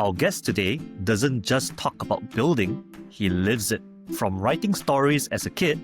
Our guest today doesn't just talk about building, he lives it. From writing stories as a kid,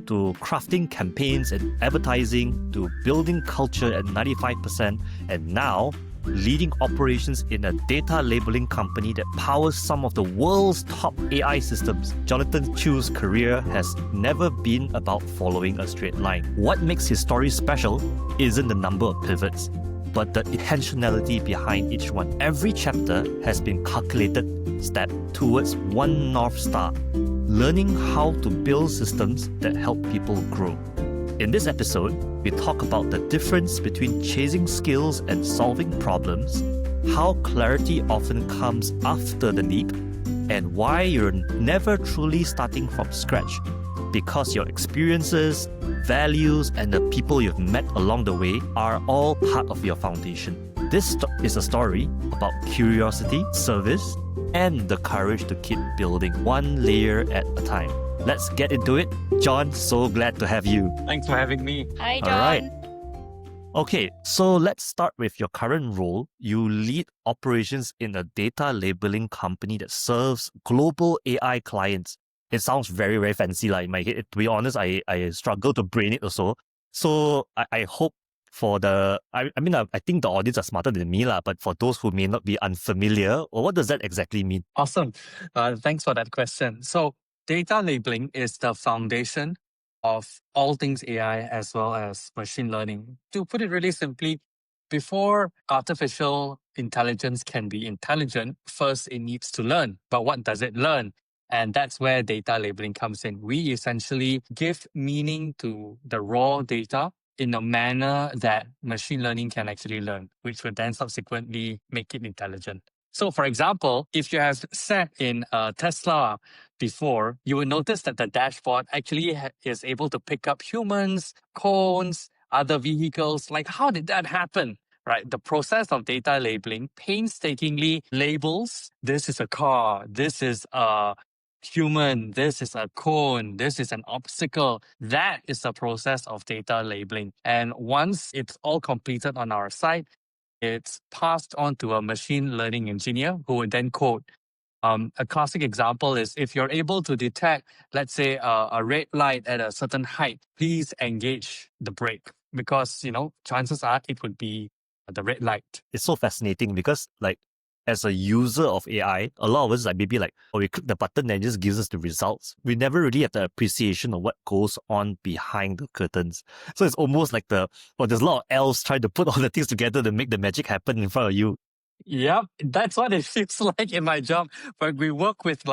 to crafting campaigns and advertising, to building culture at 95%, and now leading operations in a data labeling company that powers some of the world's top AI systems. Jonathan Chu's career has never been about following a straight line. What makes his story special isn't the number of pivots, but the intentionality behind each one. Every chapter has been calculated step towards one North Star, learning how to build systems that help people grow. In this episode, we talk about the difference between chasing skills and solving problems, how clarity often comes after the leap, and why you're never truly starting from scratch, because your experiences, values, and the people you've met along the way are all part of your foundation. This is a story about curiosity, service, and the courage to keep building one layer at a time. Let's get into it. John, so glad to have you. Thanks for having me. Hi, John. All right. Okay, so let's start with your current role. You lead operations in a data labeling company that serves global AI clients. It sounds very, very fancy like in my head. To be honest, I struggle to brain it also. So I hope for I think the audience are smarter than me, but for those who may not be unfamiliar, what does that exactly mean? Awesome. Thanks for that question. So data labeling is the foundation of all things AI as well as machine learning. To put it really simply, before artificial intelligence can be intelligent, first it needs to learn. But what does it learn? And that's where data labeling comes in. We essentially give meaning to the raw data in a manner that machine learning can actually learn, which would then subsequently make it intelligent. So for example, if you have sat in a Tesla before, you will notice that the dashboard actually is able to pick up humans, cones, other vehicles. Like, how did that happen? Right? The process of data labeling painstakingly labels, this is a car, this is a human, this is a cone, this is an obstacle. That is the process of data labeling. And once it's all completed on our site, it's passed on to a machine learning engineer who would then code. A classic example is if you're able to detect, let's say, a red light at a certain height, please engage the brake because, chances are it would be the red light. It's so fascinating because as a user of AI, a lot of us we click the button and it just gives us the results. We never really have the appreciation of what goes on behind the curtains. So it's almost like there's a lot of elves trying to put all the things together to make the magic happen in front of you. Yep, that's what it feels like in my job. But we work with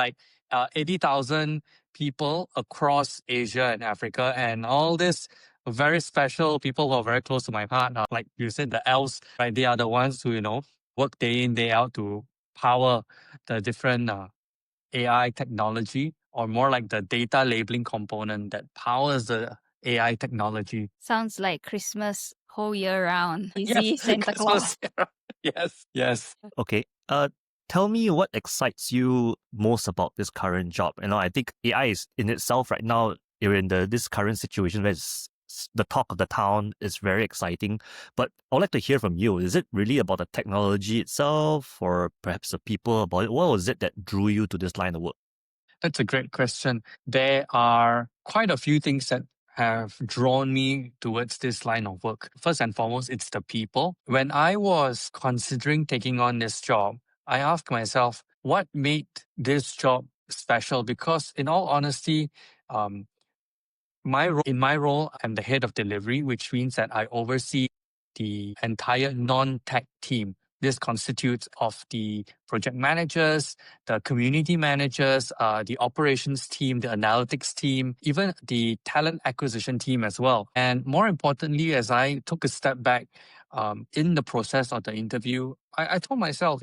80,000 people across Asia and Africa, and all this very special people who are very close to my heart. Like you said, the elves, right? They are the ones who, work day in, day out to power the different AI technology, or more like the data labeling component that powers the AI technology. Sounds like Christmas whole year round. You Yes, see Santa Claus. Yes. Okay. Tell me what excites you most about this current job. I think AI is in itself right now, you're in this current situation where it's the talk of the town. Is very exciting. But I would like to hear from you. Is it really about the technology itself or perhaps the people about it? What was it that drew you to this line of work? That's a great question. There are quite a few things that have drawn me towards this line of work. First and foremost, it's the people. When I was considering taking on this job, I asked myself, what made this job special? Because in all honesty, in my role, I'm the head of delivery, which means that I oversee the entire non-tech team. This constitutes of the project managers, the community managers, the operations team, the analytics team, even the talent acquisition team as well. And more importantly, as I took a step back in the process of the interview, I told myself,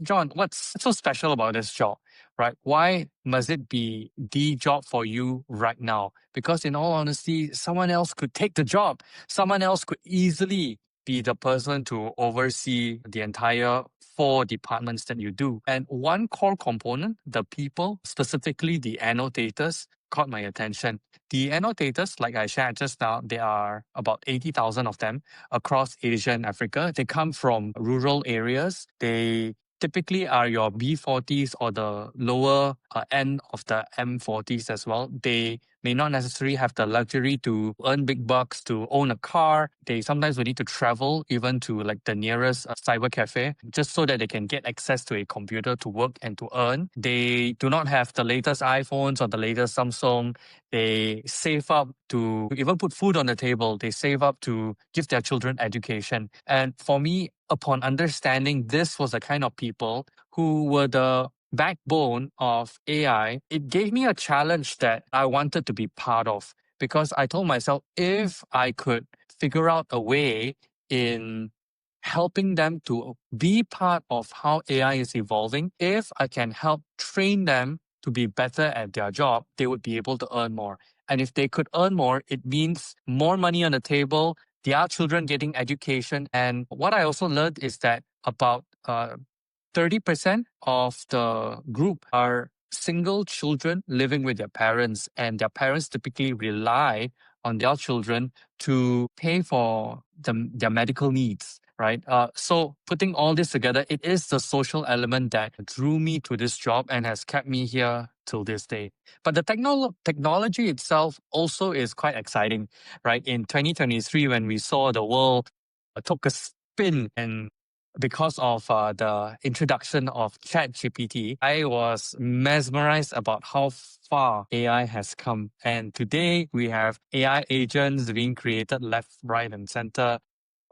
John, what's so special about this job, right? Why must it be the job for you right now? Because in all honesty, someone else could take the job. Someone else could easily be the person to oversee the entire 4 departments that you do. And one core component, the people, specifically the annotators, caught my attention. The annotators, like I shared just now, there are about 80,000 of them across Asia and Africa. They come from rural areas. They typically are your B40s or the lower end of the M40s as well. They may not necessarily have the luxury to earn big bucks to own a car. They sometimes will need to travel even to like the nearest cyber cafe just so that they can get access to a computer to work and to earn. They do not have the latest iPhones or the latest Samsung. They save up to even put food on the table. They save up to give their children education. And for me, upon understanding this was the kind of people who were the backbone of AI, it gave me a challenge that I wanted to be part of, because I told myself if I could figure out a way in helping them to be part of how AI is evolving, if I can help train them to be better at their job, they would be able to earn more. And if they could earn more, it means more money on the table, their children getting education. And what I also learned is that about 30% of the group are single children living with their parents, and their parents typically rely on their children to pay for their medical needs, right? So putting all this together, it is the social element that drew me to this job and has kept me here till this day. But the technology itself also is quite exciting, right? In 2023, when we saw the world took a spin, and because of the introduction of ChatGPT, I was mesmerized about how far AI has come. And today we have AI agents being created left, right, and center.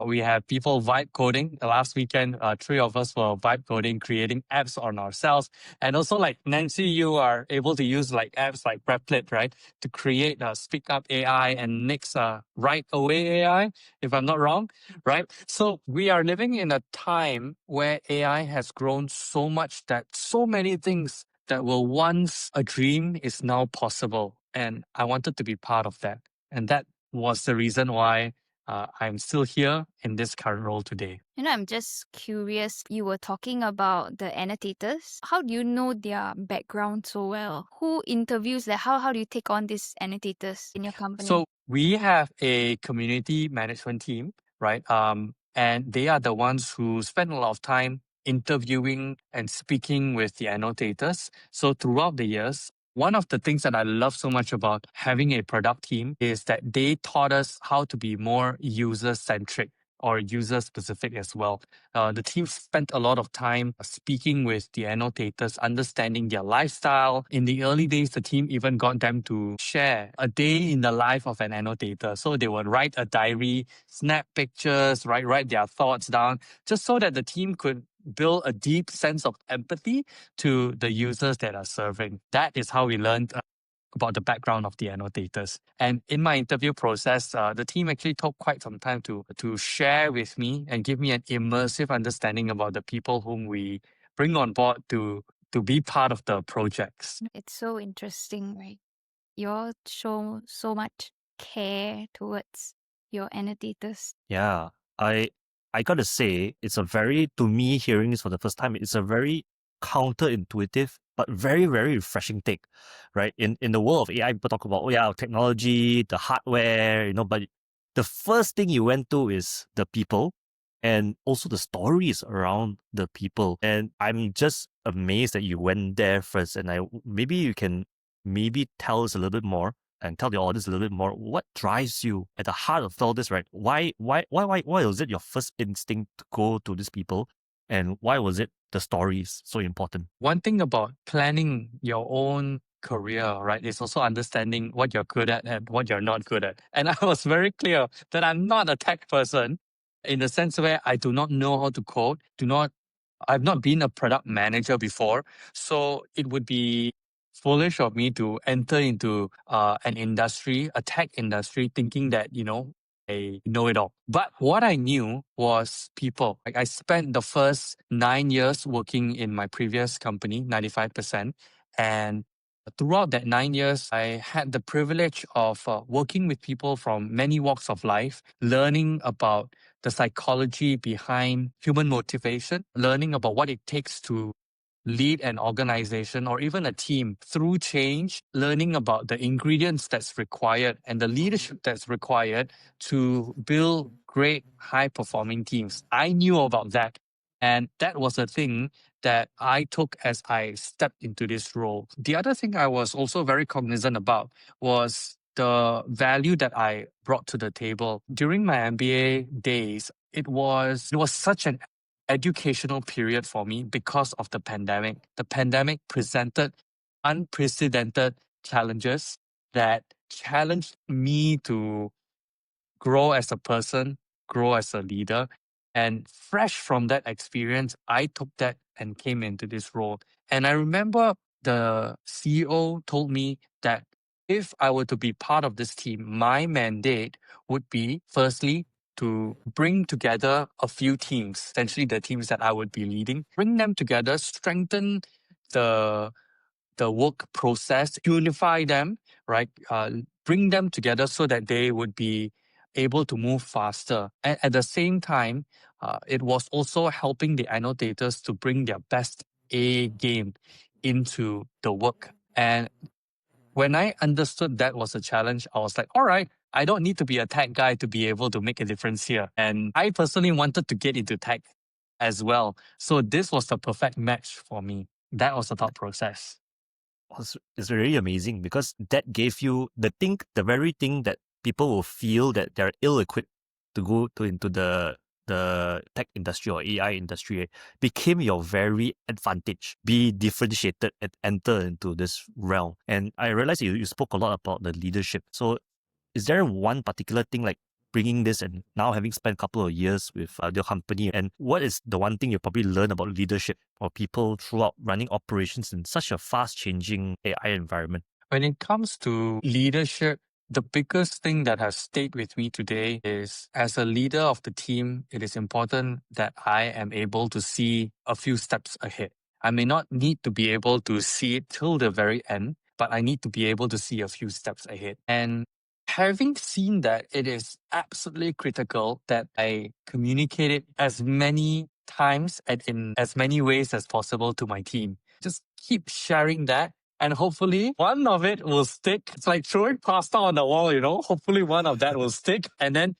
We have people vibe coding. Last weekend, 3 of us were vibe coding, creating apps on ourselves. And also, like Nancy, you are able to use like apps like Replit, right, to create Speak Up AI and Nick's Right Away AI, if I'm not wrong, right? So we are living in a time where AI has grown so much that so many things that were once a dream is now possible. And I wanted to be part of that. And that was the reason why I'm still here in this current role today. I'm just curious. You were talking about the annotators. How do you know their background so well? Who interviews them? How do you take on these annotators in your company? So we have a community management team, right? And they are the ones who spend a lot of time interviewing and speaking with the annotators. So throughout the years, one of the things that I love so much about having a product team is that they taught us how to be more user-centric or user-specific as well. The team spent a lot of time speaking with the annotators, understanding their lifestyle. In the early days, the team even got them to share a day in the life of an annotator. So they would write a diary, snap pictures, write their thoughts down, just so that the team could build a deep sense of empathy to the users that are serving. That is how we learned about the background of the annotators. And in my interview process, the team actually took quite some time to share with me and give me an immersive understanding about the people whom we bring on board to be part of the projects. It's so interesting, right? You all show so much care towards your annotators. Yeah, I gotta say, it's a very, to me, hearing this for the first time, it's a very counterintuitive but very, very refreshing take, right? In the world of AI, people talk about, oh yeah, technology, the hardware, but the first thing you went to is the people and also the stories around the people. And I'm just amazed that you went there first. And maybe you can maybe tell us a little bit more and tell the audience a little bit more what drives you at the heart of all this, right? Why was it your first instinct to go to these people, and why was it the stories so important? One thing about planning your own career, right, is also understanding what you're good at and what you're not good at. And I was very clear that I'm not a tech person in the sense where I do not know how to code, I've not been a product manager before. So it would be foolish of me to enter into an industry, a tech industry, thinking that, I know it all. But what I knew was people. Like I spent the first 9 years working in my previous company, 95%. And throughout that 9 years, I had the privilege of working with people from many walks of life, learning about the psychology behind human motivation, learning about what it takes to lead an organization or even a team through change, learning about the ingredients that's required and the leadership that's required to build great high performing teams. I knew about that. And that was a thing that I took as I stepped into this role. The other thing I was also very cognizant about was the value that I brought to the table. During my MBA days, it was such an educational period for me because of the pandemic. The pandemic presented unprecedented challenges that challenged me to grow as a person, grow as a leader. And fresh from that experience, I took that and came into this role. And I remember the CEO told me that if I were to be part of this team, my mandate would be firstly to bring together a few teams, essentially the teams that I would be leading, bring them together, strengthen the work process, unify them, right? Bring them together so that they would be able to move faster. And at the same time, it was also helping the annotators to bring their best A game into the work. And when I understood that was a challenge, I was like, all right, I don't need to be a tech guy to be able to make a difference here. And I personally wanted to get into tech as well. So this was the perfect match for me. That was the thought process. It's really amazing because that gave you the very thing that people will feel that they're ill-equipped to go into the tech industry or AI industry became your very advantage. Be differentiated and enter into this realm. And I realized you spoke a lot about the leadership. So is there one particular thing like bringing this and now having spent a couple of years with your company, and what is the one thing you probably learned about leadership or people throughout running operations in such a fast changing AI environment? When it comes to leadership, the biggest thing that has stayed with me today is as a leader of the team, it is important that I am able to see a few steps ahead. I may not need to be able to see it till the very end, but I need to be able to see a few steps ahead. And having seen that, it is absolutely critical that I communicate it as many times and in as many ways as possible to my team. Just keep sharing that. And hopefully one of it will stick. It's like throwing pasta on the wall, hopefully one of that will stick. And then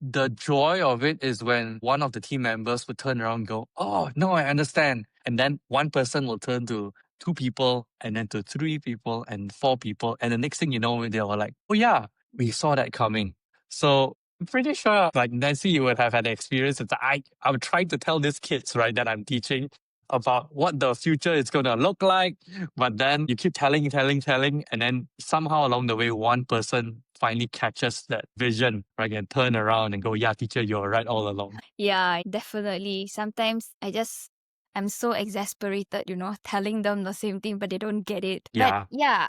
the joy of it is when one of the team members would turn around and go, oh, no, I understand. And then one person will turn to 2 people and then to 3 people and 4 people. And the next thing you know, they were like, oh yeah, we saw that coming. So I'm pretty sure like Nancy, you would have had experience. I'm trying to tell these kids, right, that I'm teaching about what the future is going to look like. But then you keep telling. And then somehow along the way, one person finally catches that vision, right, and turn around and go, yeah, teacher, you're right all along. Yeah, definitely. Sometimes I'm so exasperated, telling them the same thing, but they don't get it. Yeah. But yeah,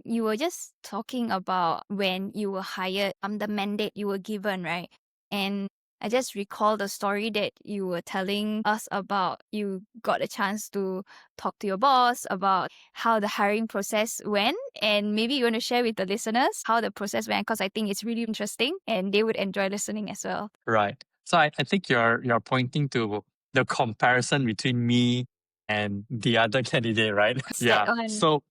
you were just talking about when you were hired, the mandate you were given, right? And I just recall the story that you were telling us about. You got a chance to talk to your boss about how the hiring process went. And maybe you want to share with the listeners how the process went, because I think it's really interesting and they would enjoy listening as well. Right. So I think you're pointing to the comparison between me and the other candidate, right? What's that one? So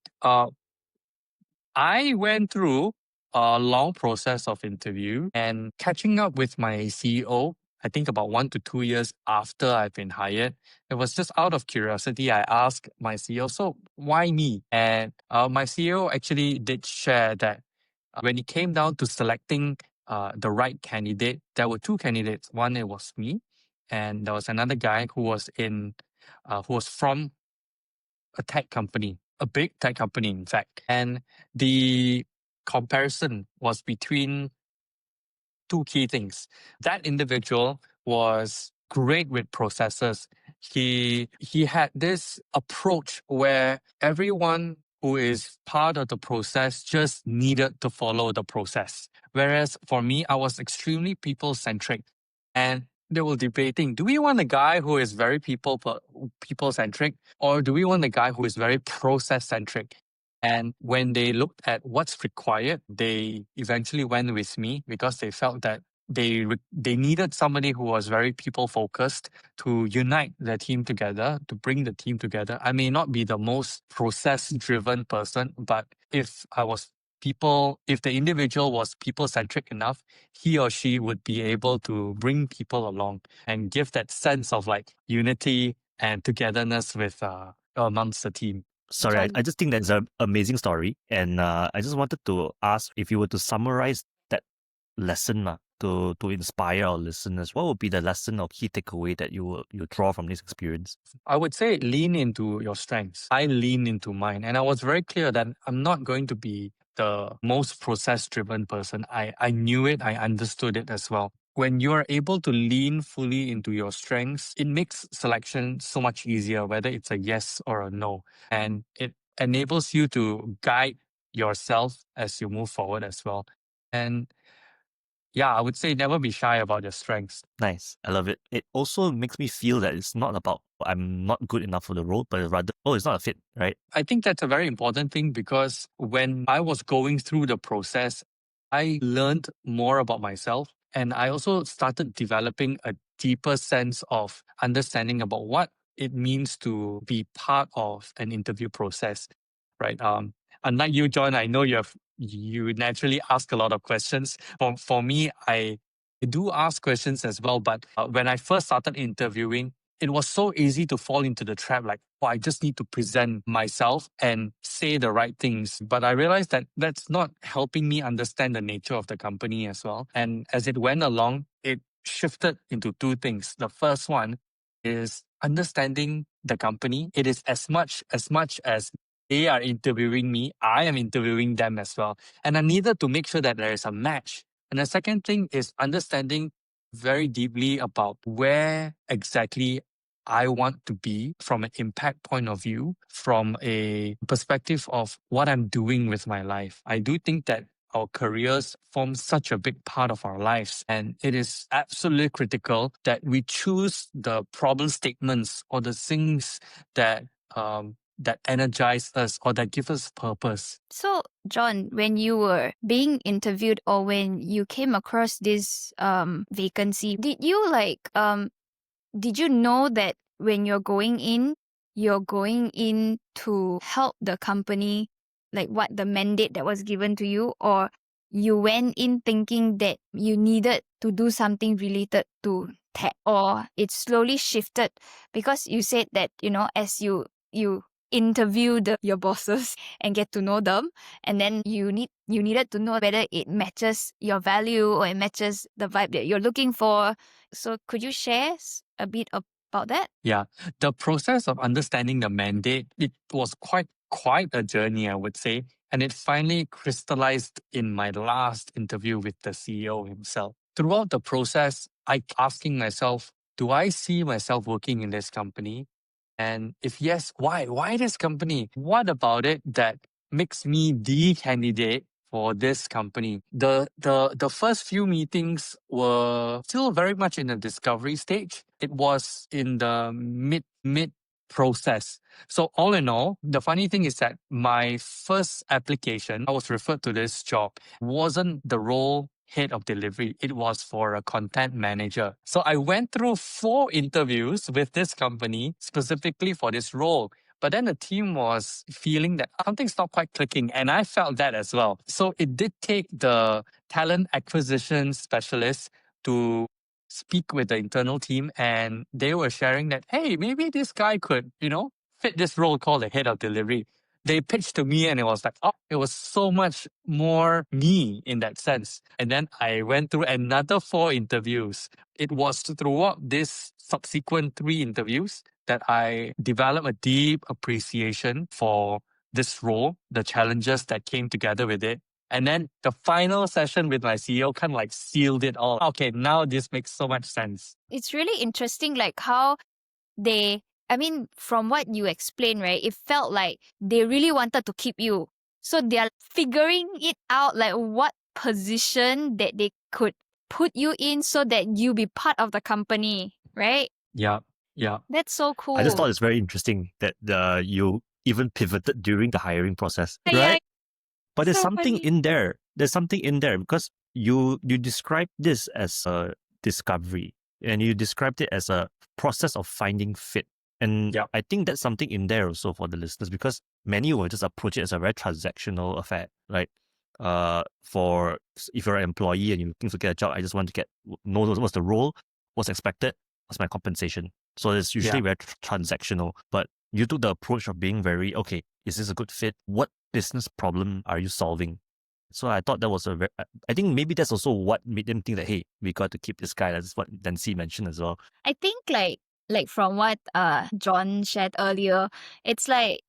I went through a long process of interview and catching up with my CEO. I think about 1 to 2 years after I've been hired. It was just out of curiosity. I asked my CEO, so why me? And my CEO actually did share that when it came down to selecting the right candidate, there were 2 candidates. One, it was me, and there was another guy who was from a tech company, a big tech company, in fact. And the comparison was between 2 key things. That individual was great with processes. He had this approach where everyone who is part of the process just needed to follow the process. Whereas for me, I was extremely people-centric. And they were debating, do we want a guy who is very people-centric, or do we want a guy who is very process-centric? And when they looked at what's required, they eventually went with me because they felt that they needed somebody who was very people-focused to unite their team together, to bring the team together. I may not be the most process-driven person, but if the individual was people-centric enough, he or she would be able to bring people along and give that sense of like unity, and togetherness with amongst the team. Sorry, I John. just think that's an amazing story. And I just wanted to ask if you were to summarize that lesson to inspire our listeners, what would be the lesson or key takeaway that you draw from this experience? I would say lean into your strengths. I lean into mine. And I was very clear that I'm not going to be the most process driven person. I knew it, I understood it as well. When you are able to lean fully into your strengths, it makes selection so much easier, whether it's a yes or a no. And it enables you to guide yourself as you move forward as well. And yeah, I would say never be shy about your strengths. Nice. I love it. It also makes me feel that it's not about I'm not good enough for the role, but rather, it's not a fit, right? I think that's a very important thing because when I was going through the process, I learned more about myself. And I also started developing a deeper sense of understanding about what it means to be part of an interview process, right? Unlike you, John, I know you naturally ask a lot of questions. For me, I do ask questions as well. But when I first started interviewing, it was so easy to fall into the trap like, oh, I just need to present myself and say the right things. But I realized that that's not helping me understand the nature of the company as well. And as it went along, it shifted into two things. The first one is understanding the company. It is as much as they are interviewing me, I am interviewing them as well. And I needed to make sure that there is a match. And the second thing is understanding very deeply about where exactly I want to be from an impact point of view, from a perspective of what I'm doing with my life. I do think that our careers form such a big part of our lives, and it is absolutely critical that we choose the problem statements or the things that that energize us or that give us purpose. So, John, when you were being interviewed or when you came across this vacancy, did you did you know that when you're going in to help the company, like what the mandate that was given to you, or you went in thinking that you needed to do something related to tech, or it slowly shifted because you said that, as you interview your bosses and get to know them, and then you needed to know whether it matches your value or it matches the vibe that you're looking for. So could you share a bit about that? Yeah, the process of understanding the mandate, it was quite a journey, I would say. And it finally crystallized in my last interview with the CEO himself. Throughout the process, I kept asking myself, do I see myself working in this company? And if yes, why? Why this company? What about it that makes me the candidate for this company? The first few meetings were still very much in the discovery stage. It was in the mid process. So all in all, the funny thing is that my first application, I was referred to this job, wasn't the role head of delivery. It was for a content manager. So I went through 4 interviews with this company specifically for this role. But then the team was feeling that something's not quite clicking. And I felt that as well. So it did take the talent acquisition specialist to speak with the internal team. And they were sharing that, hey, maybe this guy could, fit this role called the head of delivery. They pitched to me and it was like, oh, it was so much more me in that sense. And then I went through another 4 interviews. It was throughout this subsequent 3 interviews that I developed a deep appreciation for this role, the challenges that came together with it. And then the final session with my CEO kind of like sealed it all. Okay, now this makes so much sense. It's really interesting, like how from what you explained, right, it felt like they really wanted to keep you. So they're figuring it out, like what position that they could put you in so that you be part of the company, right? Yeah. That's so cool. I just thought it's very interesting that you even pivoted during the hiring process, Yeah, right? But there's so something funny. in there. There's something in there because you described this as a discovery and you described it as a process of finding fit. And Yeah. I think that's something in there also for the listeners because many will just approach it as a very transactional affair, right? For if you're an employee and you're looking to get a job, I just want to know what's the role, what's expected, what's my compensation. So it's usually Yeah. very transactional. But you took the approach of being very, okay, is this a good fit? What business problem are you solving? So I thought that was a very, I think maybe that's also what made them think that, hey, we got to keep this guy. That's what Nancy mentioned as well. I think like from what John shared earlier, it's like,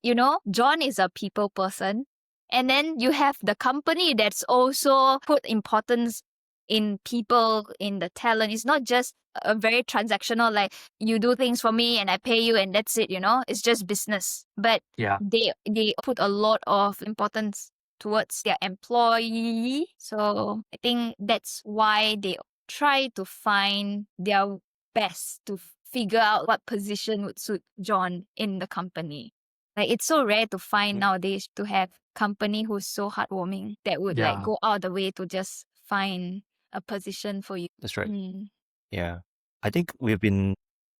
John is a people person. And then you have the company that's also put importance in people, in the talent. It's not just a very transactional, like you do things for me and I pay you and that's it, It's just business. But Yeah. they put a lot of importance towards their employee. So I think that's why they try to find their best to figure out what position would suit John in the company. Like it's so rare to find nowadays to have company who's so heartwarming that would like Yeah. go out the way to just find a position for you. That's right. Mm. Yeah. I think we've been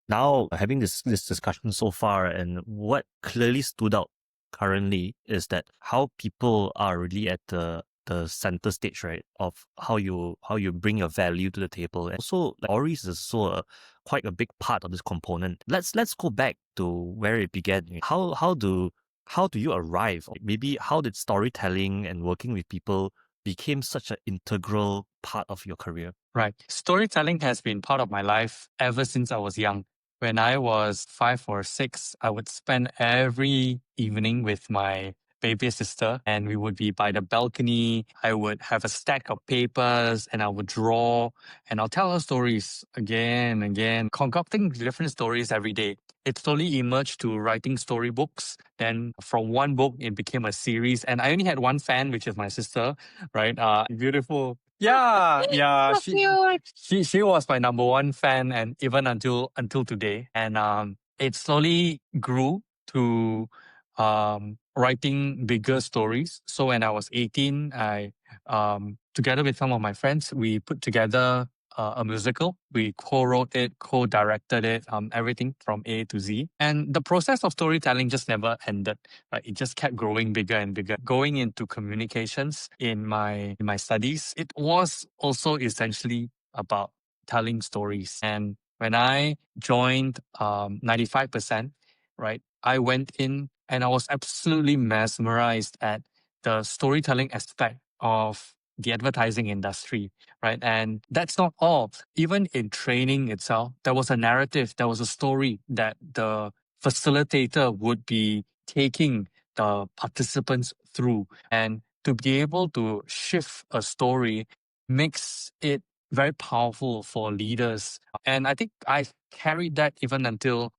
now having this discussion so far, and what clearly stood out currently is that how people are really at the center stage, right, of how you bring your value to the table. And also, like, stories is also quite a big part of this component. Let's go back to where it began. How do you arrive? Maybe how did storytelling and working with people became such an integral part of your career? Right. Storytelling has been part of my life ever since I was young. When I was 5 or 6, I would spend every evening with my baby sister, and we would be by the balcony. I would have a stack of papers and I would draw and I'll tell her stories again and again, concocting different stories every day. It slowly emerged to writing storybooks. Then from one book, it became a series. And I only had one fan, which is my sister, right? Beautiful. Yeah, yeah. So cute. She was my number one fan, and even until today. And it slowly grew to writing bigger stories. So when I was 18, I together with some of my friends, we put together a musical. We co-wrote it, co-directed it, everything from A to Z. And the process of storytelling just never ended. Right? It just kept growing bigger and bigger. Going into communications in my studies, it was also essentially about telling stories. And when I joined 95%, right, I went in and I was absolutely mesmerized at the storytelling aspect of the advertising industry, right? And that's not all. Even in training itself, there was a narrative, there was a story that the facilitator would be taking the participants through. And to be able to shift a story makes it very powerful for leaders. And I think I carried that even until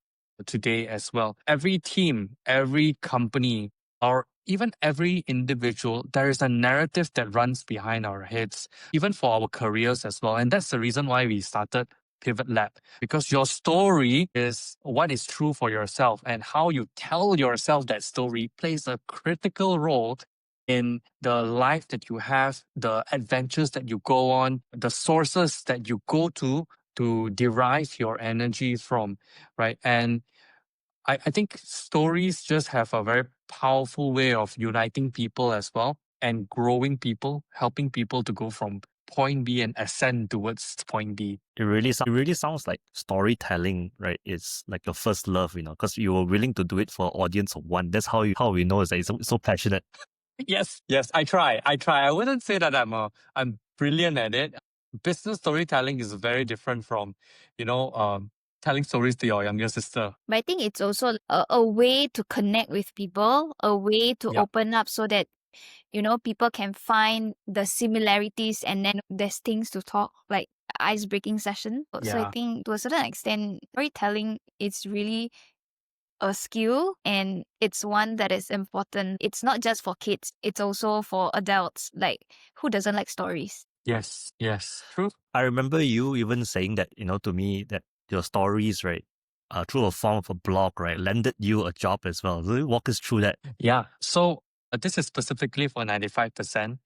today as well. Every team, every company, or even every individual, there is a narrative that runs behind our heads, even for our careers as well. And that's the reason why we started PivotLab, because your story is what is true for yourself, and how you tell yourself that story plays a critical role in the life that you have, the adventures that you go on, the sources that you go to derive your energy from, right? And I think stories just have a very powerful way of uniting people as well, and growing people, helping people to go from point B and ascend towards point B. It really sounds like storytelling, right? It's like your first love, because you were willing to do it for an audience of one. That's how we know is that you're so passionate. Yes, I try. I wouldn't say that I'm brilliant at it. Business storytelling is very different from, telling stories to your younger sister. But I think it's also a way to connect with people, a way to Yep. open up so that, people can find the similarities and then there's things to talk, like ice-breaking session. So I Yeah. think to a certain extent, storytelling is really a skill and it's one that is important. It's not just for kids, it's also for adults. Like, who doesn't like stories? Yes, true. I remember you even saying that, to me, that your stories, right, through a form of a blog, right, landed you a job as well. Will you walk us through that? Yeah. So this is specifically for 95%.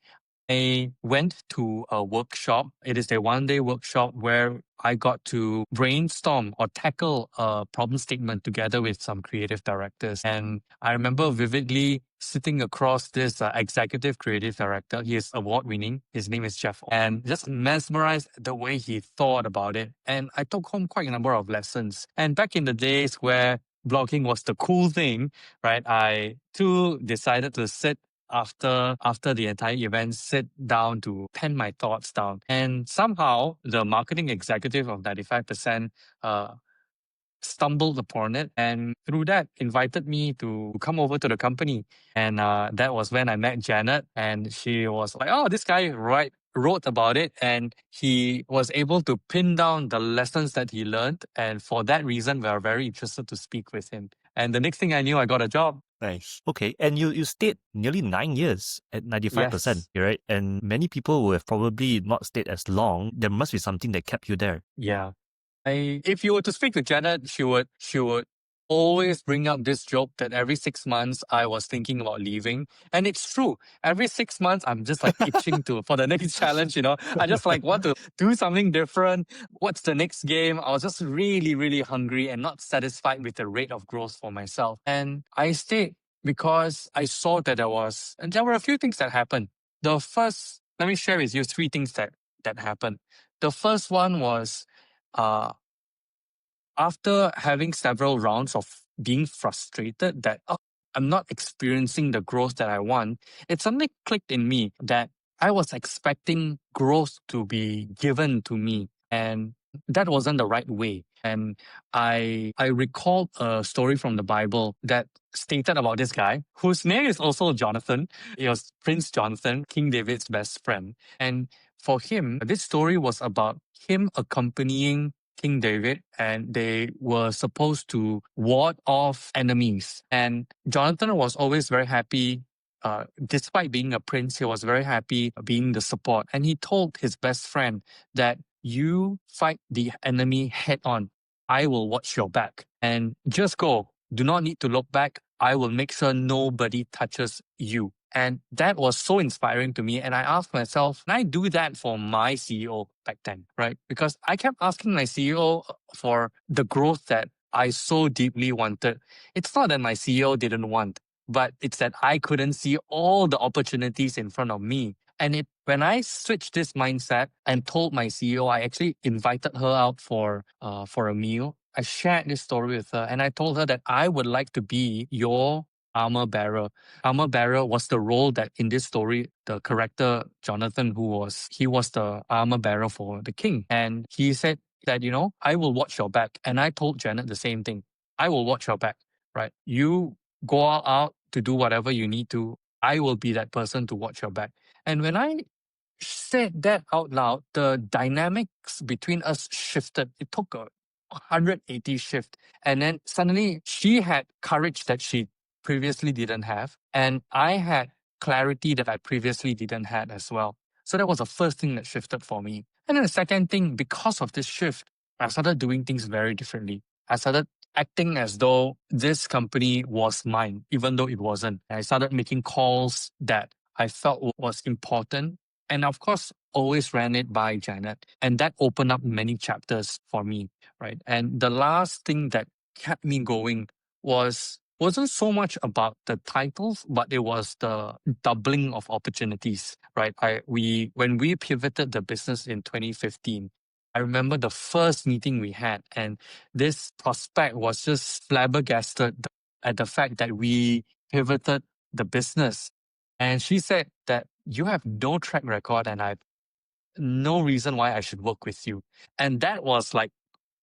I went to a workshop. It is a one-day workshop where I got to brainstorm or tackle a problem statement together with some creative directors. And I remember vividly sitting across this executive creative director. He is award-winning. His name is Jeff. And just mesmerized the way he thought about it. And I took home quite a number of lessons. And back in the days where blogging was the cool thing, right? I too decided to sit after the entire event, sit down to pen my thoughts down. And somehow the marketing executive of 95% stumbled upon it, and through that invited me to come over to the company. And that was when I met Janet, and she was like, oh, this guy wrote about it, and he was able to pin down the lessons that he learned. And for that reason, we are very interested to speak with him. And the next thing I knew, I got a job. Nice. Okay, and you stayed nearly 9 years at 95%, Yes. right? And many people who have probably not stayed as long, there must be something that kept you there. Yeah. If you were to speak to Janet, she would always bring up this joke that every 6 months I was thinking about leaving. And it's true. Every 6 months I'm just like itching for the next challenge, I just like want to do something different. What's the next game? I was just really, really hungry and not satisfied with the rate of growth for myself. And I stayed because I saw that and there were a few things that happened. The first, let me share with you 3 things that happened. The first one was, after having several rounds of being frustrated that I'm not experiencing the growth that I want, it suddenly clicked in me that I was expecting growth to be given to me, and that wasn't the right way. And I recalled a story from the Bible that stated about this guy whose name is also Jonathan. He was Prince Jonathan, King David's best friend. And for him, this story was about him accompanying King David, and they were supposed to ward off enemies. And Jonathan was always very happy. Despite being a prince, he was very happy being the support. And he told his best friend that you fight the enemy head on. I will watch your back. And just go. Do not need to look back. I will make sure nobody touches you. And that was so inspiring to me. And I asked myself, can I do that for my CEO back then, right? Because I kept asking my CEO for the growth that I so deeply wanted. It's not that my CEO didn't want, but it's that I couldn't see all the opportunities in front of me. And when I switched this mindset and told my CEO, I actually invited her out for a meal. I shared this story with her, and I told her that I would like to be your armor bearer. Armor bearer was the role that in this story, the character Jonathan, he was the armor bearer for the king. And he said that, I will watch your back. And I told Janet the same thing. I will watch your back, right? You go all out to do whatever you need to. I will be that person to watch your back. And when I said that out loud, the dynamics between us shifted. It took a 180 shift. And then suddenly she had courage that she previously didn't have. And I had clarity that I previously didn't have as well. So that was the first thing that shifted for me. And then the second thing, because of this shift, I started doing things very differently. I started acting as though this company was mine, even though it wasn't. I started making calls that I felt was important. And of course, always ran it by Janet. And that opened up many chapters for me, right? And the last thing that kept me going wasn't so much about the titles, but it was the doubling of opportunities, right? When we pivoted the business in 2015, I remember the first meeting we had, and this prospect was just flabbergasted at the fact that we pivoted the business. And she said that you have no track record and I've no reason why I should work with you. And that was like,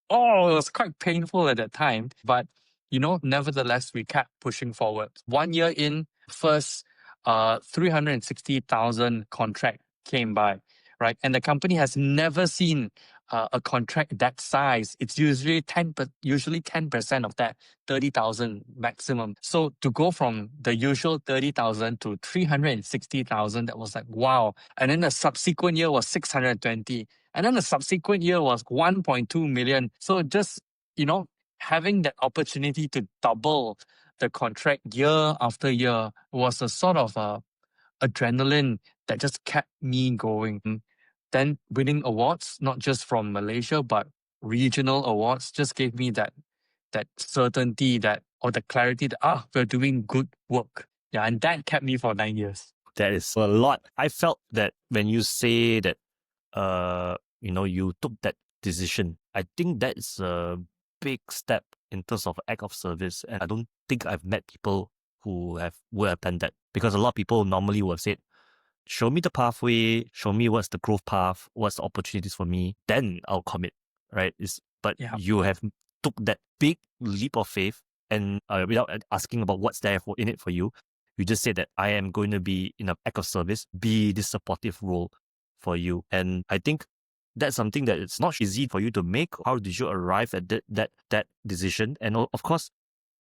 it was quite painful at that time. But, nevertheless, we kept pushing forward. 1 year in, first 360,000 contract came by, right? And the company has never seen a contract that size. It's usually 10% of that, 30,000 maximum. So to go from the usual 30,000 to 360,000, that was like, wow. And then the subsequent year was 620. And then the subsequent year was 1.2 million. So just, having that opportunity to double the contract year after year was a sort of adrenaline that just kept me going. Then winning awards, not just from Malaysia, but regional awards, just gave me that certainty or the clarity that we're doing good work. Yeah, and that kept me for 9 years. That is a lot. I felt that when you say that, you took that decision, I think that's a big step in terms of act of service. And I don't think I've met people who would have done that, because a lot of people normally would have said, show me the pathway, show me what's the growth path, what's the opportunities for me, then I'll commit, right? But Yeah. you have took that big leap of faith, and without asking about what's there in it for you, you just said that I am going to be in an act of service, be this supportive role for you. And I think that's something that it's not easy for you to make. How did you arrive at that decision? And of course,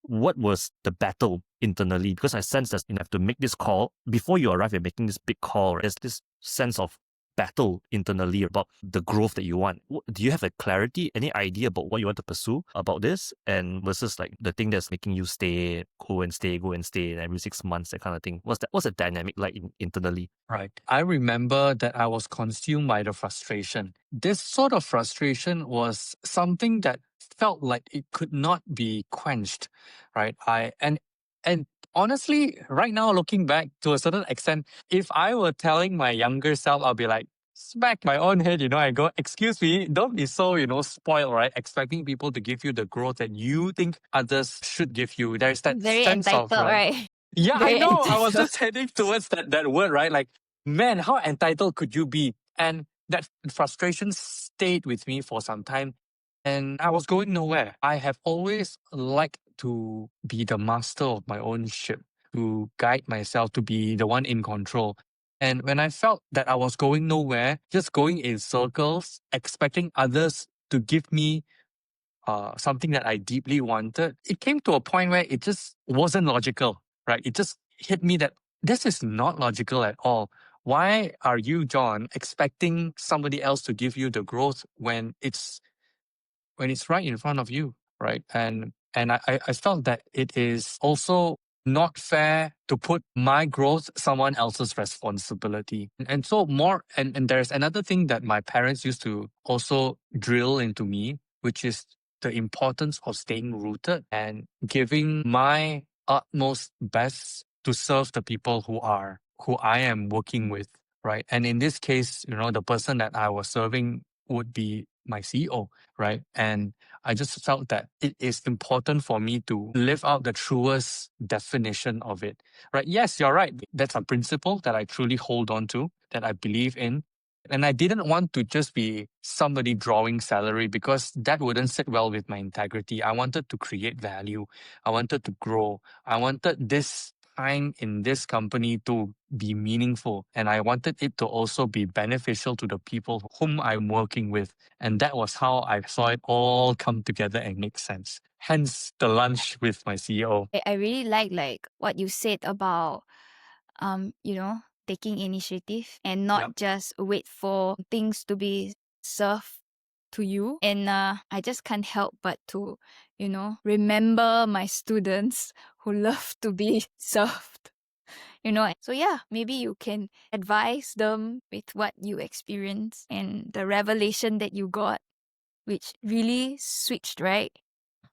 what was the battle internally? Because I sense that you have to make this call before you arrive at making this big call. There's this sense of battle internally about the growth that you want. Do you have a clarity, any idea about what you want to pursue about this, and versus like the thing that's making you go and stay every 6 months, that kind of thing? What's the dynamic like internally? Right. I remember that I was consumed by the frustration. This sort of frustration was something that felt like it could not be quenched, right? And honestly, right now, looking back to a certain extent, if I were telling my younger self, I'll be like, smack my own head, I go, excuse me, don't be so, spoiled, right? Expecting people to give you the growth that you think others should give you. There's that Very sense entitled, of, right? yeah, I Very know. I was entitled. just heading towards that word, right? Like, man, how entitled could you be? And that frustration stayed with me for some time, and I was going nowhere. I have always liked to be the master of my own ship, to guide myself, to be the one in control. And when I felt that I was going nowhere, just going in circles, expecting others to give me something that I deeply wanted, it came to a point where it just wasn't logical, right? It just hit me that this is not logical at all. Why are you, John, expecting somebody else to give you the growth when it's right in front of you, right? And I felt that it is also not fair to put my growth someone else's responsibility. And so and there's another thing that my parents used to also drill into me, which is the importance of staying rooted and giving my utmost best to serve the people who I am working with, right? And in this case, the person that I was serving would be my CEO, right? And I just felt that it is important for me to live out the truest definition of it, right? Yes, you're right. That's a principle that I truly hold on to, that I believe in. And I didn't want to just be somebody drawing salary, because that wouldn't sit well with my integrity. I wanted to create value. I wanted to grow. I wanted this time in this company to be meaningful. And I wanted it to also be beneficial to the people whom I'm working with. And that was how I saw it all come together and make sense. Hence the lunch with my CEO. I really like what you said about taking initiative and not Yep. just wait for things to be served to you. And I just can't help but to remember my students who love to be served. So yeah, maybe you can advise them with what you experienced and the revelation that you got, which really switched, right?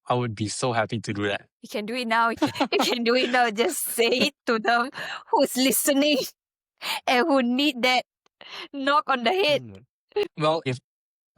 I would be so happy to do that. You can do it now. You can do it now. Just say it to them who's listening and who need that knock on the head. Well, if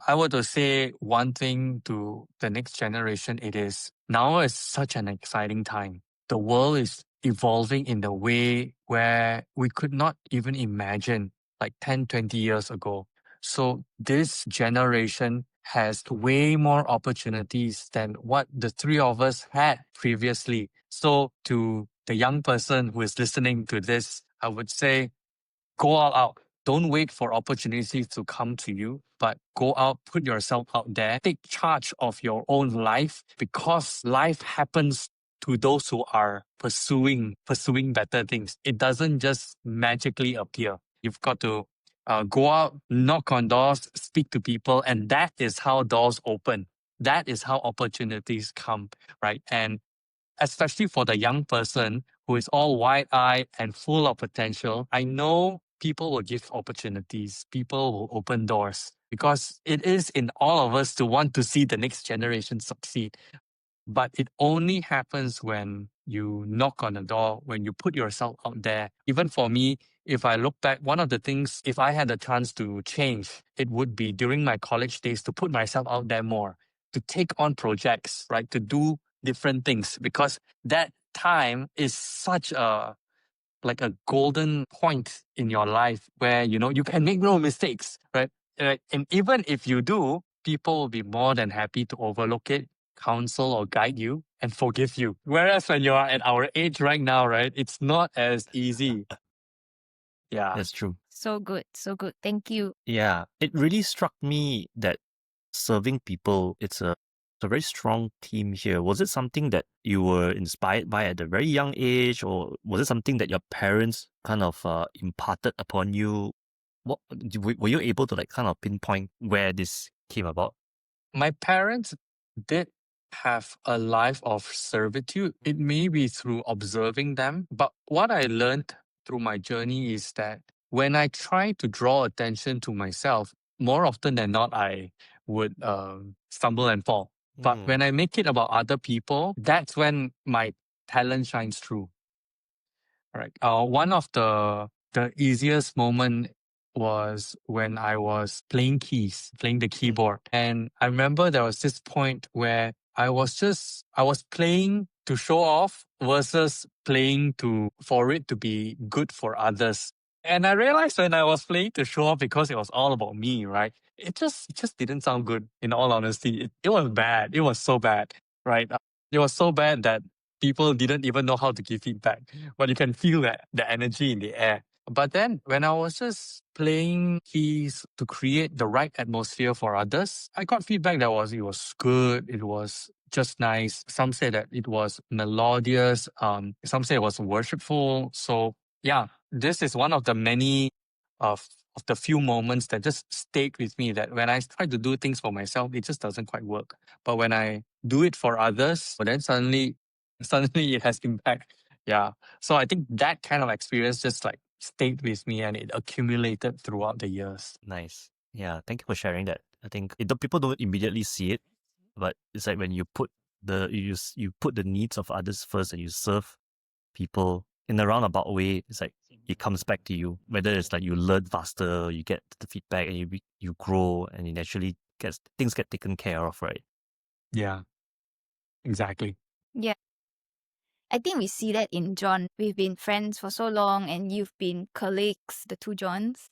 I were to say one thing to the next generation, it is now is such an exciting time. The world is evolving in a way where we could not even imagine like 10, 20 years ago. So this generation has way more opportunities than what the three of us had previously. So to the young person who is listening to this, I would say, go all out. Don't wait for opportunities to come to you, but go out, put yourself out there, take charge of your own life, because life happens to those who are pursuing better things. It doesn't just magically appear. You've got to go out, knock on doors, speak to people, and that is how doors open. That is how opportunities come, right? And especially for the young person who is all wide-eyed and full of potential, I know people will give opportunities, people will open doors, because it is in all of us to want to see the next generation succeed. But it only happens when you knock on the door, when you put yourself out there. Even for me, if I look back, one of the things, if I had a chance to change, it would be during my college days to put myself out there more, to take on projects, right? To do different things, because that time is such a like a golden point in your life where you can make no mistakes, right? And even if you do, people will be more than happy to overlook it, counsel or guide you, and forgive you. Whereas when you are at our age right now, right, it's not as easy. Yeah. That's true. So good. So good. Thank you. Yeah, it really struck me that serving people, it's a very strong theme here. Was it something that you were inspired by at a very young age, or was it something that your parents kind of imparted upon you? What were you able to like kind of pinpoint where this came about? My parents did have a life of servitude. It may be through observing them, but what I learned through my journey is that when I try to draw attention to myself, more often than not, I would stumble and fall. But when I make it about other people, that's when my talent shines through. Right. One of the easiest moment was when I was playing keys, playing the keyboard. And I remember there was this point where I was playing to show off versus playing for it to be good for others. And I realized when I was playing to show off because it was all about me, right? It just didn't sound good, in all honesty. It was bad. It was so bad, right? It was so bad that people didn't even know how to give feedback, but you can feel that the energy in the air. But then when I was just playing keys to create the right atmosphere for others, I got feedback that it was good, it was just nice. Some say that it was melodious, some say it was worshipful. So yeah, this is one of the many of the few moments that just stayed with me, that when I try to do things for myself, it just doesn't quite work. But when I do it for others, then suddenly it has impact. Yeah. So I think that kind of experience just like stayed with me, and it accumulated throughout the years. Nice. Yeah, thank you for sharing that. I think people don't immediately see it, but it's like when you put you put the needs of others first and you serve people in a roundabout way, it's like it comes back to you. Whether it's like you learn faster, you get the feedback, and you grow, and it actually things get taken care of, right? Yeah. Exactly. Yeah. I think we see that in John. We've been friends for so long and you've been colleagues, the two Johns.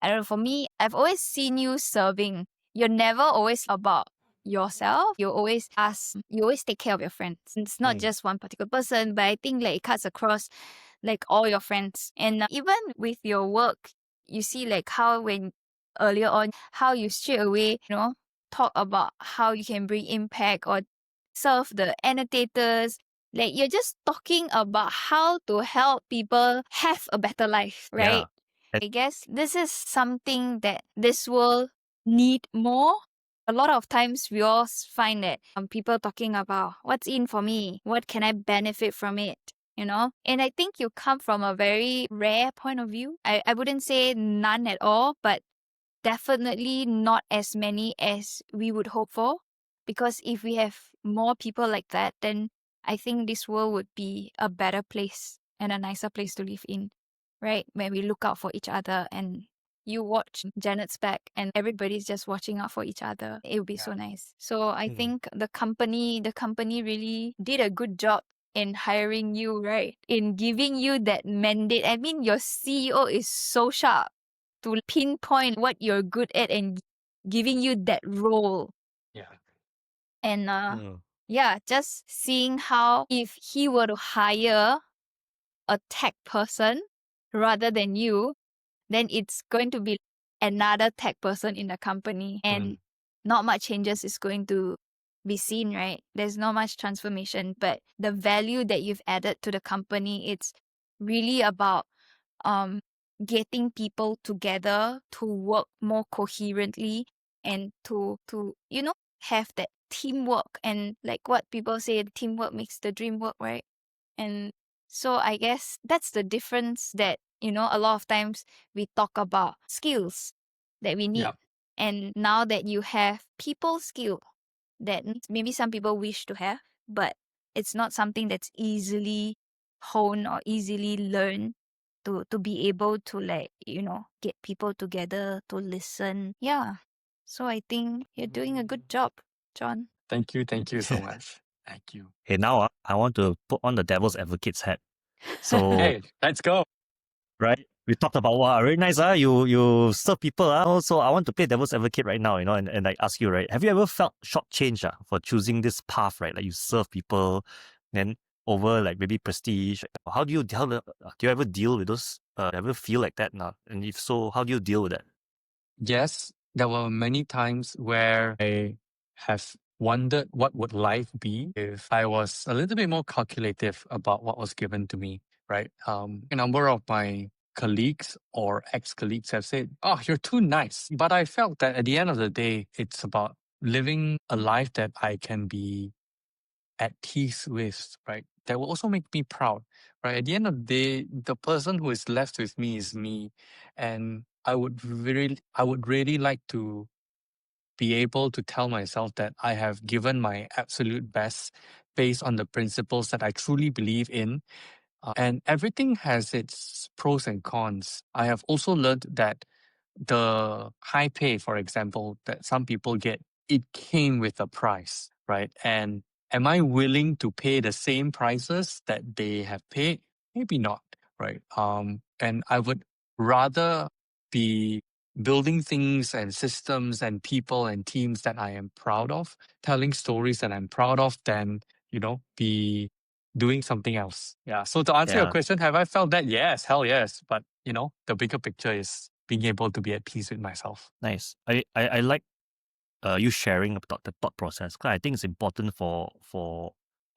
I don't know, for me, I've always seen you serving. You're never always about yourself. You always take care of your friends. It's not just one particular person, but I think like it cuts across like all your friends. And even with your work, you see like how when earlier on, how you straight away, talk about how you can bring impact or serve the annotators. Like you're just talking about how to help people have a better life, right? Yeah. I guess this is something that this world need more. A lot of times we all find that people talking about what's in for me, what can I benefit from it, And I think you come from a very rare point of view. I wouldn't say none at all, but definitely not as many as we would hope for. Because if we have more people like that, then I think this world would be a better place and a nicer place to live in, right? Where we look out for each other and you watch Janet's back and everybody's just watching out for each other. It would be so nice. So I think the company really did a good job in hiring you, right? In giving you that mandate. I mean, your CEO is so sharp to pinpoint what you're good at and giving you that role. Yeah. And just seeing how if he were to hire a tech person rather than you, then it's going to be another tech person in the company. And not much changes is going to be seen, right? There's not much transformation, but the value that you've added to the company, it's really about getting people together to work more coherently and to have that teamwork. And like what people say, teamwork makes the dream work, right? And So I guess that's the difference that, a lot of times we talk about skills that we need. Yeah. And now that you have people skill that maybe some people wish to have, but it's not something that's easily honed or easily learned to be able to get people together to listen. Yeah. So I think you're doing a good job, John. Thank you so much. Thank you. Hey, now I want to put on the devil's advocate's hat. So, Hey, let's go. right, we talked about, wow, very nice, you serve people. So I want to play devil's advocate right now, and like ask you, right, have you ever felt shortchanged for choosing this path, right? Like you serve people, then over like maybe prestige. How do you ever deal with those? Ever feel like that now? And if so, how do you deal with that? Yes, there were many times where I have wondered what would life be if I was a little bit more calculative about what was given to me, right? A number of my colleagues or ex-colleagues have said, "Oh, you're too nice." But I felt that at the end of the day, it's about living a life that I can be at peace with, right? That will also make me proud, right? At the end of the day, the person who is left with me is me. And I would really like to be able to tell myself that I have given my absolute best based on the principles that I truly believe in. And everything has its pros and cons. I have also learned that the high pay, for example, that some people get, it came with a price, right? And am I willing to pay the same prices that they have paid? Maybe not, right? And I would rather be building things and systems and people and teams that I am proud of, telling stories that I'm proud of, than, be doing something else. Yeah. So to answer your Yeah, question, have I felt that? Yes, hell yes. But the bigger picture is being able to be at peace with myself. nice. I like you sharing about the thought process. 'Cause I think it's important for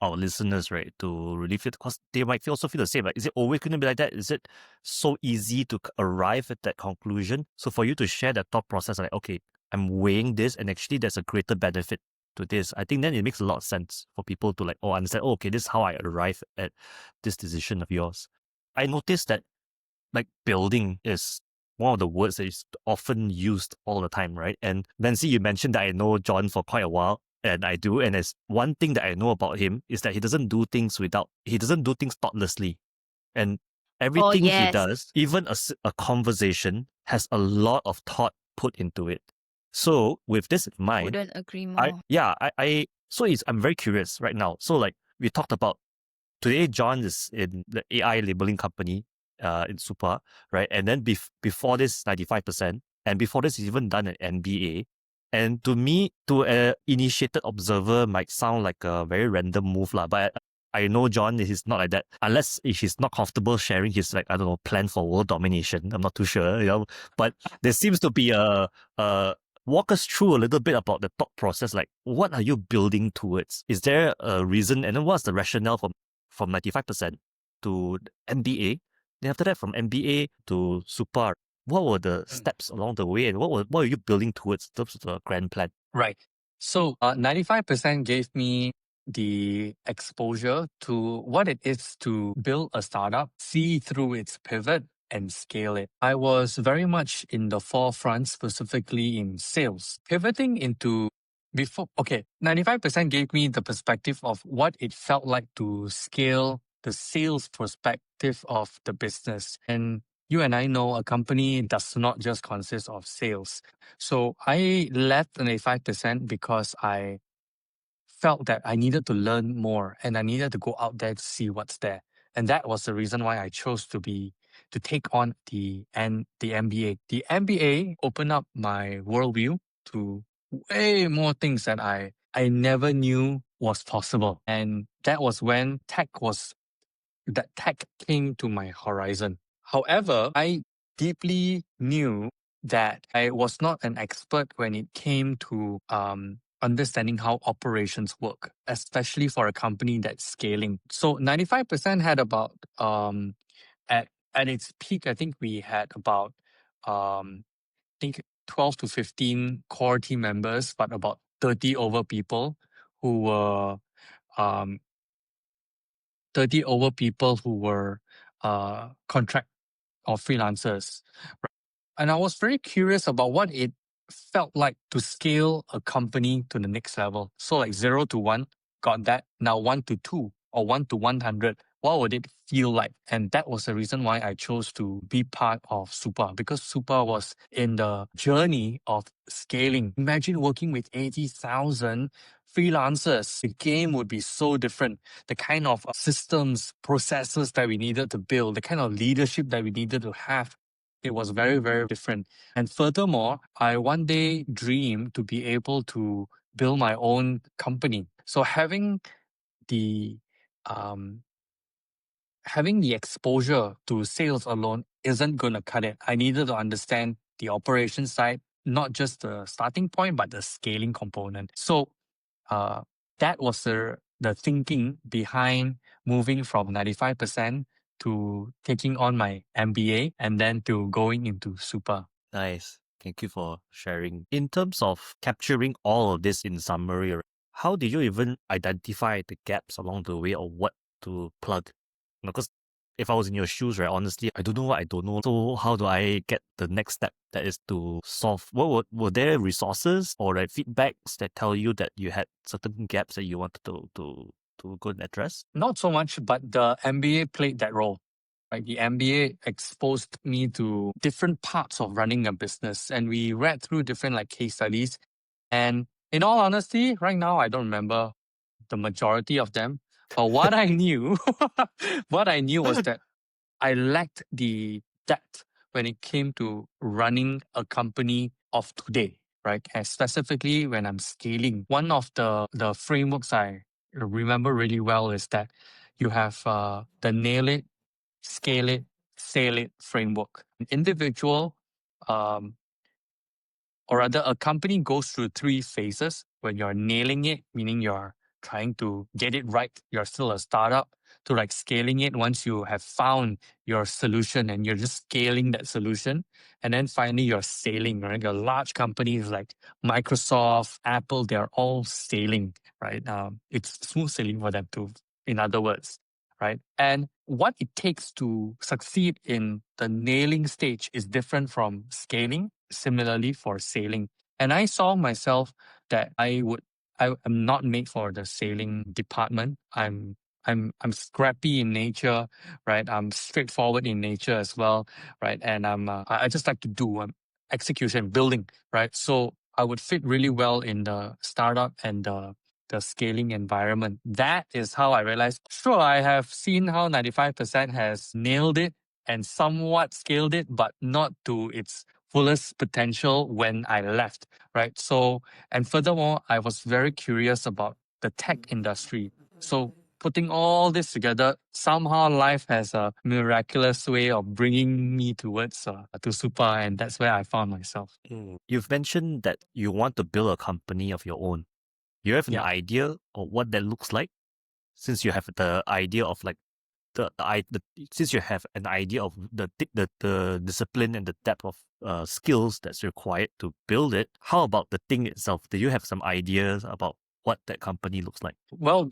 our listeners, right, to really feel, because they might also feel the same. Like, is it always going to be like that? Is it so easy to arrive at that conclusion? So for you to share that thought process, like, okay, I'm weighing this, and actually there's a greater benefit to this. I think then it makes a lot of sense for people to understand. Oh, okay, this is how I arrive at this decision of yours. I noticed that like building is one of the words that is often used all the time, right? And Nancy, you mentioned that I know John for quite a while, and I do. And there's one thing that I know about him is that he doesn't do things thoughtlessly. And Oh, everything he yes. does, even a conversation, has a lot of thought put into it. So with this in mind, Couldn't agree more. I'm very curious right now. So like we talked about today, John is in the AI labeling company in Super, right? And then before this, 95%. And before this, he's even done an MBA. And to me, to an initiated observer, might sound like a very random move, lah. But I know John, he's not like that. Unless if he's not comfortable sharing his, like, I don't know, plan for world domination. I'm not too sure. But there seems to be walk us through a little bit about the thought process. Like, what are you building towards? Is there a reason? And then what's the rationale from 95% to MBA? Then after that, from MBA to Super, what were the steps along the way, and what are you building towards in terms of the grand plan? Right. So 95% gave me the exposure to what it is to build a startup, see through its pivot and scale it. I was very much in the forefront, specifically in sales. Pivoting into 95% gave me the perspective of what it felt like to scale the sales perspective of the business. And you and I know a company does not just consist of sales. So I left 95% because I felt that I needed to learn more and I needed to go out there to see what's there. And that was the reason why I chose to take on the MBA. The MBA opened up my worldview to way more things that I never knew was possible. And that was when tech came to my horizon. However, I deeply knew that I was not an expert when it came to understanding how operations work, especially for a company that's scaling. So 95% had about at its peak, I think we had about I think 12 to 15 core team members, but about 30 over people who were um, 30 over people who were contract or freelancers. And I was very curious about what it felt like to scale a company to the next level. So like 0 to 1, got that. Now 1 to 2 or 1 to 100. What would it feel like? And that was the reason why I chose to be part of Super, because Super was in the journey of scaling. Imagine working with 80,000 freelancers. The game would be so different. The kind of systems, processes that we needed to build, the kind of leadership that we needed to have, it was very, very different. And furthermore, I one day dreamed to be able to build my own company. So the um, having the exposure to sales alone isn't going to cut it. I needed to understand the operation side, not just the starting point, but the scaling component. So that was the thinking behind moving from 95% to taking on my MBA and then to going into Super. Nice. Thank you for sharing. In terms of capturing all of this in summary, how did you even identify the gaps along the way or what to plug? Because if I was in your shoes, right, honestly, I don't know what I don't know. So how do I get the next step that is to solve? Were there resources or like feedbacks that tell you that you had certain gaps that you wanted to go and address? Not so much, but the MBA played that role. Right? The MBA exposed me to different parts of running a business, and we read through different like case studies. And in all honesty, right now I don't remember the majority of them. But what I knew, was that I lacked the depth when it came to running a company of today, right? And specifically when I'm scaling. One of the frameworks I remember really well is that you have the nail it, scale it, sail it framework. An individual, or rather a company goes through 3 phases. When you're nailing it, meaning you're trying to get it right, you're still a startup, to like scaling it once you have found your solution and you're just scaling that solution. And then finally you're sailing, right? Your large companies like Microsoft, Apple, they're all sailing, right? It's smooth sailing for them too, in other words, right? And what it takes to succeed in the nailing stage is different from scaling, similarly for sailing. And I saw myself that I am not made for the sailing department. I'm scrappy in nature, right? I'm straightforward in nature as well, right? And I just like to do execution, building, right? So I would fit really well in the startup and the scaling environment. That is how I realized, sure, I have seen how 95% has nailed it and somewhat scaled it, but not to its fullest potential when I left, right? So, and furthermore, I was very curious about the tech industry. So putting all this together, somehow life has a miraculous way of bringing me towards to Super, and that's where I found myself. You've mentioned that you want to build a company of your own. You have an Yeah. idea of what that looks like, since you have the idea of like since you have an idea of the discipline and the depth of skills that's required to build it. How about the thing itself? Do you have some ideas about what that company looks like? Well,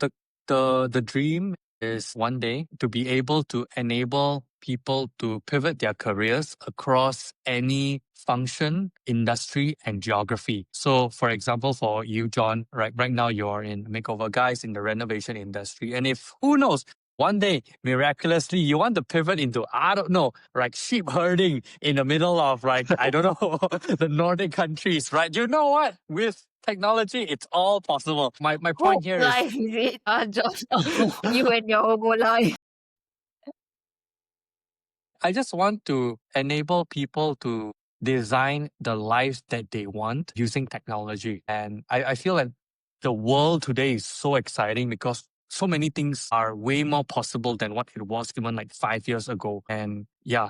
the dream is one day to be able to enable people to pivot their careers across any function, industry, and geography. So, for example, for you, John, right now you're in Makeover Guys in the renovation industry. And if, who knows, one day, miraculously, you want to pivot into, I don't know, like sheep herding in the middle of like, I don't know, the Nordic countries, right? You know what? With technology, it's all possible. My point here is, Life is it, Josh? You and your homo life. I just want to enable people to design the lives that they want using technology. And I feel that the world today is so exciting because so many things are way more possible than what it was even like 5 years ago. And yeah,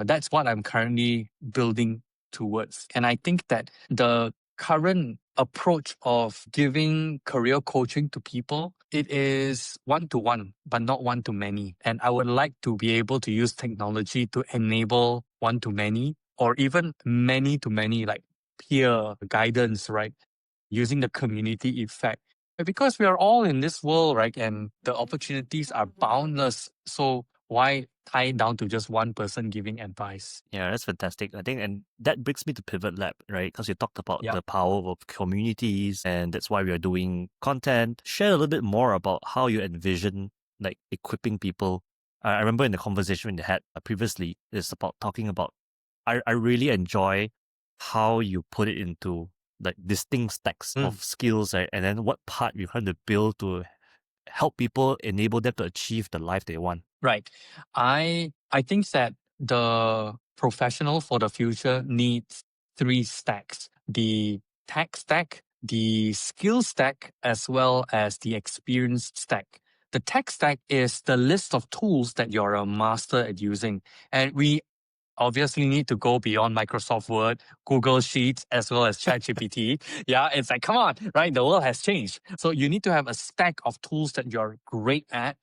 that's what I'm currently building towards. And I think that the current approach of giving career coaching to people, it is one-to-one, but not one-to-many. And I would like to be able to use technology to enable one-to-many or even many-to-many, like peer guidance, right? Using the community effect Because we are all in this world, right? And the opportunities are boundless. So why tie it down to just one person giving advice? Yeah, that's fantastic. I think, and that brings me to PivotLab, right? Because you talked about Yep. the power of communities, and that's why we are doing content. Share a little bit more about how you envision like equipping people. I remember in the conversation we had previously, it's about talking about. I really enjoy how you put it into like distinct stacks of skills, right? And then what part you're trying to build to help people, enable them to achieve the life they want. Right. I think that the professional for the future needs 3 stacks: the tech stack, the skill stack, as well as the experience stack. The tech stack is the list of tools that you're a master at using. And we obviously need to go beyond Microsoft Word, Google Sheets, as well as ChatGPT. Yeah, it's like, come on, right? The world has changed. So you need to have a stack of tools that you're great at.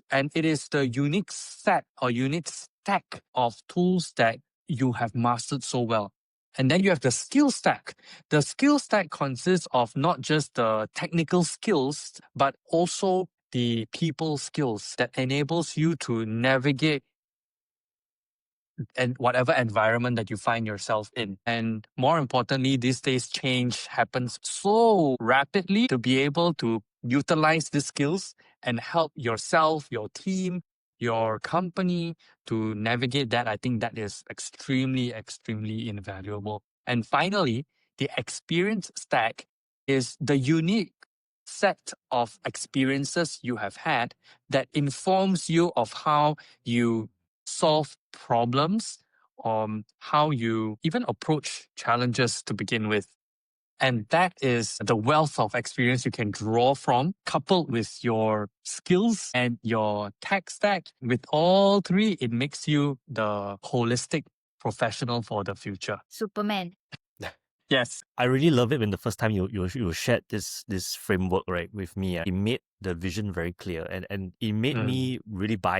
And it is the unique set or unique stack of tools that you have mastered so well. And then you have the skill stack. The skill stack consists of not just the technical skills, but also the people skills that enables you to navigate and whatever environment that you find yourself in. And more importantly, these days change happens so rapidly. To be able to utilize these skills and help yourself, your team, your company to navigate that, I think that is extremely, extremely invaluable. And finally, the experience stack is the unique set of experiences you have had that informs you of how you solve problems, how you even approach challenges to begin with. And that is the wealth of experience you can draw from, coupled with your skills and your tech stack. With all 3, it makes you the holistic professional for the future. Superman. Yes. I really love it when the first time you shared this framework, right, with me. It made the vision very clear, and it made me really buy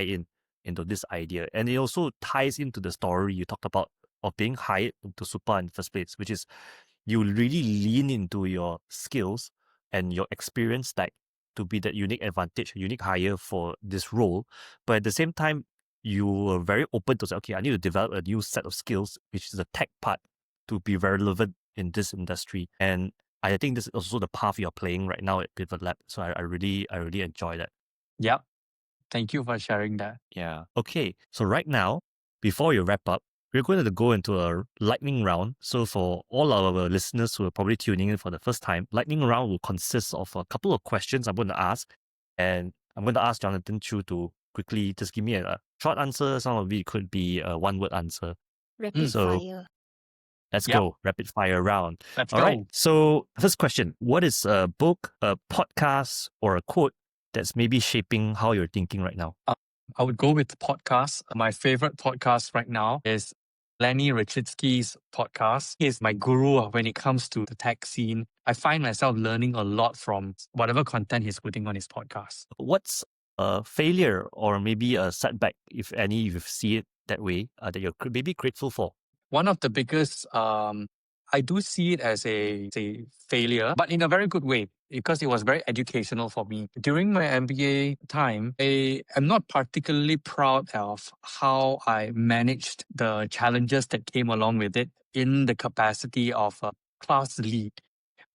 into this idea. And it also ties into the story you talked about of being hired to Super in the first place, which is you really lean into your skills and your experience like to be that unique advantage, unique hire for this role. But at the same time, you were very open to say, okay, I need to develop a new set of skills, which is the tech part, to be relevant in this industry. And I think this is also the path you're playing right now at PivotLab. So I really enjoy that. Yep. Thank you for sharing that. Yeah. Okay. So right now, before you wrap up, we're going to go into a lightning round. So for all our listeners who are probably tuning in for the first time, lightning round will consist of a couple of questions I'm going to ask. And I'm going to ask Jonathan Chu to quickly just give me a short answer. Some of it could be a one-word answer. Rapid So fire. let's Yep. go. Rapid fire round. Let's All go. right. So first question, what is a book, a podcast, or a quote that's maybe shaping how you're thinking right now? I would go with podcasts. My favorite podcast right now is Lenny Richitsky's podcast. He is my guru when it comes to the tech scene. I find myself learning a lot from whatever content he's putting on his podcast. What's a failure or maybe a setback, if any, you see it that way, that you're maybe grateful for? One of the biggest, I do see it as a failure, but in a very good way because it was very educational for me. During my MBA time, I am not particularly proud of how I managed the challenges that came along with it in the capacity of a class lead.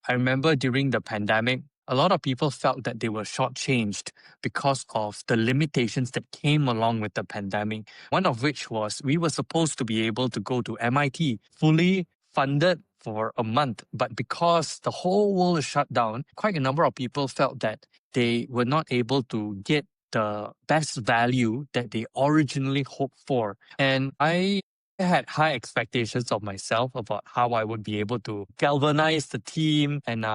I remember during the pandemic, a lot of people felt that they were shortchanged because of the limitations that came along with the pandemic. One of which was we were supposed to be able to go to MIT fully funded for a month. But because the whole world is shut down, quite a number of people felt that they were not able to get the best value that they originally hoped for. And I had high expectations of myself about how I would be able to galvanize the team and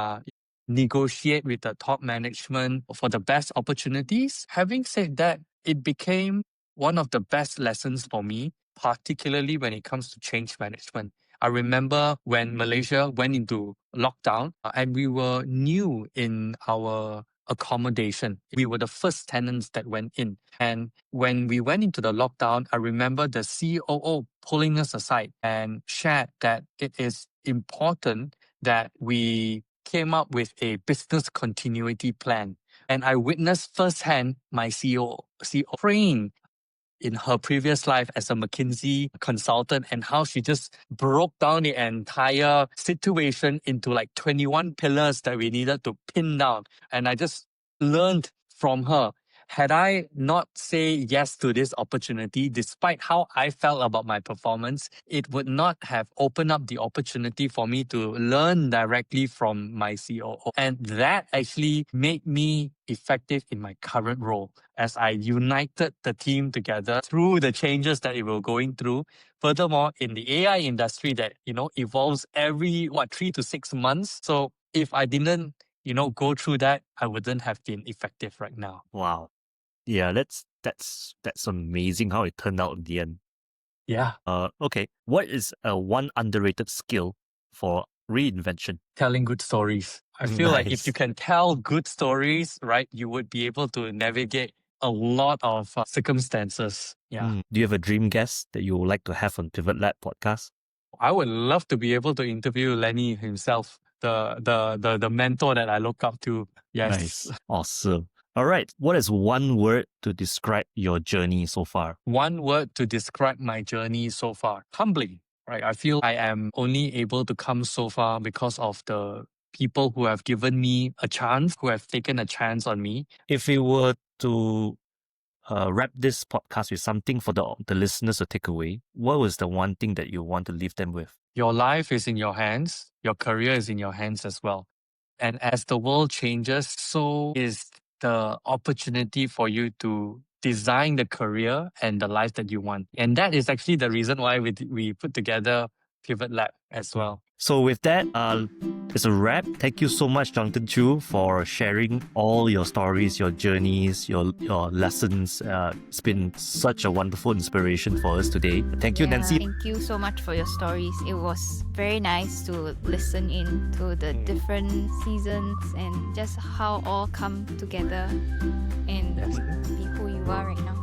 negotiate with the top management for the best opportunities. Having said that, it became one of the best lessons for me, particularly when it comes to change management. I remember when Malaysia went into lockdown and we were new in our accommodation. We were the first tenants that went in. And when we went into the lockdown, I remember the COO pulling us aside and shared that it is important that we came up with a business continuity plan. And I witnessed firsthand my CEO praying in her previous life as a McKinsey consultant and how she just broke down the entire situation into like 21 pillars that we needed to pin down. And I just learned from her. Had I not say yes to this opportunity, despite how I felt about my performance, it would not have opened up the opportunity for me to learn directly from my COO. And that actually made me effective in my current role as I united the team together through the changes that we were going through. Furthermore, in the AI industry that, evolves every 3 to 6 months. So if I didn't, go through that, I wouldn't have been effective right now. Wow. Yeah, that's amazing how it turned out in the end. Yeah. Okay. What is one underrated skill for reinvention? Telling good stories. I feel like if Nice. you can tell good stories, right, you would be able to navigate a lot of circumstances. Yeah. Do you have a dream guest that you would like to have on PivotLab podcast? I would love to be able to interview Lenny himself, the mentor that I look up to. Yes. Nice. Awesome. All right. What is one word to describe your journey so far? One word to describe my journey so far. Humbling, right? I feel I am only able to come so far because of the people who have given me a chance, who have taken a chance on me. If we were to wrap this podcast with something for the listeners to take away, what was the one thing that you want to leave them with? Your life is in your hands. Your career is in your hands as well. And as the world changes, so is the opportunity for you to design the career and the life that you want. And that is actually the reason why we put together PivotLab as well. So with that, it's a wrap. Thank you so much, Jonathan Chu, for sharing all your stories, your journeys, your lessons. It's been such a wonderful inspiration for us today. Thank you, Nancy. Thank you so much for your stories. It was very nice to listen in to the different seasons and just how all come together and be who you are right now.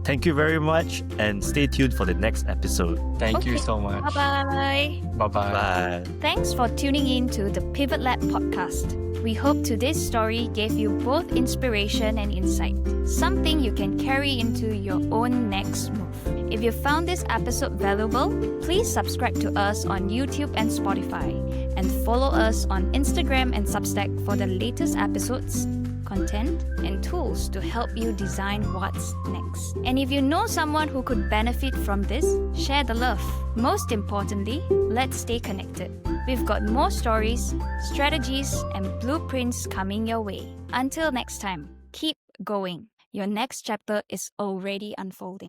Thank you very much, and stay tuned for the next episode. Thank you Okay. so much. Bye-bye. Bye-bye. Bye. Thanks for tuning in to the PivotLab podcast. We hope today's story gave you both inspiration and insight, something you can carry into your own next move. If you found this episode valuable, please subscribe to us on YouTube and Spotify, and follow us on Instagram and Substack for the latest episodes, content, and tools to help you design what's next. And if you know someone who could benefit from this, share the love. Most importantly, let's stay connected. We've got more stories, strategies, and blueprints coming your way. Until next time, keep going. Your next chapter is already unfolding.